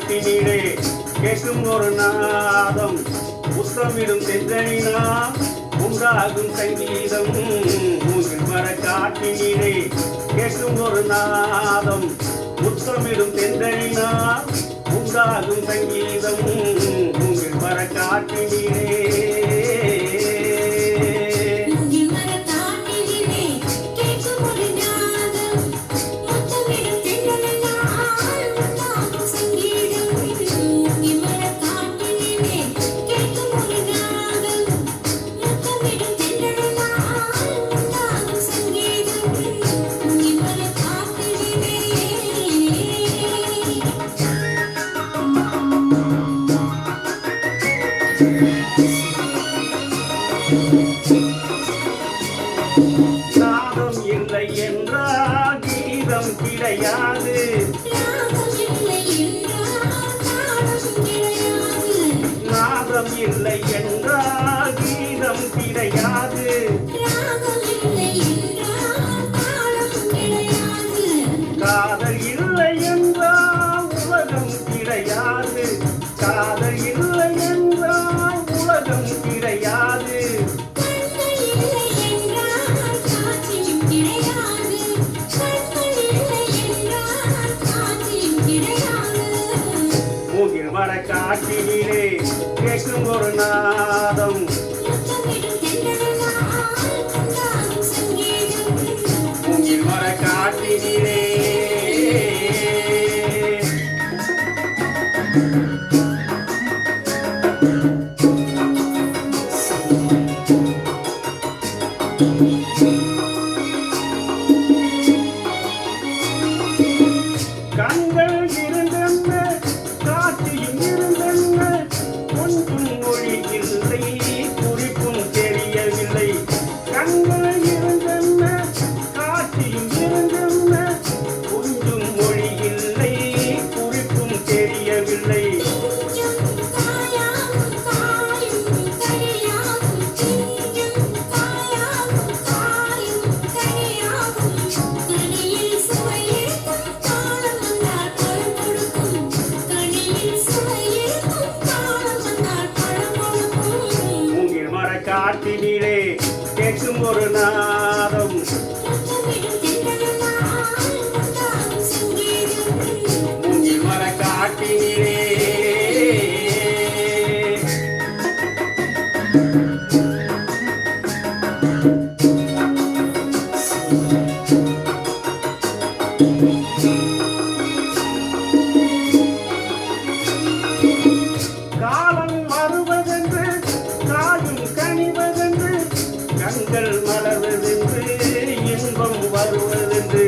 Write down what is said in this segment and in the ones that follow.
காட்டினிலே கேட்கும் ஒரு நாதம் புத்தமிடும் தென்றலினா உண்டாகும் சங்கீதம் மூங்கில் மர காட்டினிலே கேட்கும் ஒரு நாதம் புத்தமிடும் தென்றலினா உண்டாகும் சங்கீதம் மூங்கில் மர காட்டினிலே நாதம் இல்லை என்றால் கீதம் கிடையாது நாதம் இல்லை என்றால் கீதம் கிடையாது காதல் இல்லை என்றால் உலகம் கிடையாது காதல் இல்லை என்றால் உலகம் கிடையாது மூங்கில் மர காட்டினிலே கேட்கும் ஒரு நாதம் மூங்கில் மர காட்டினிலே கண்கள் இருந்தென்ன காட்சியும் இருந்தென்ன ஒன்றும் மொழி இல்லை குறிப்பும் தெரியவில்லை கண்கள் இருந்தென்ன காட்சியும் இருந்தென்ன ஒன்றும் மொழி இல்லை குறிப்பும் தெரியவில்லை காட்டினிலே கேட்கும் ஒரு நாதம் மூங்கில் மர காட்டினிலே காலம் வருவதென்று காயும் கனிவதென்று கண்கள் மலர்வதென்று இன்பம் வருவதென்று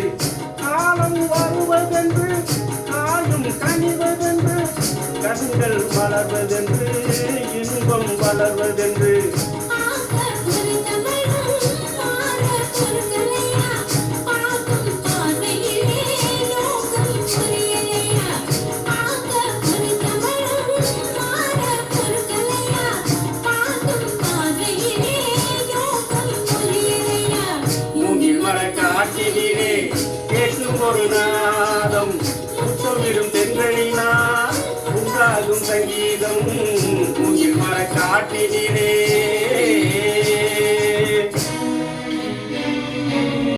காலம் வருவதென்று காயும் கனிவதென்று கண்கள் மலர்வதென்று இன்பம் வளர்வதென்று காட்டினிலே கேட்கும் ஒரு நாதம் புத்தமிடும் தென்றலினா உண்டாகும் சங்கீதம் மூங்கில் மர காட்டினிலே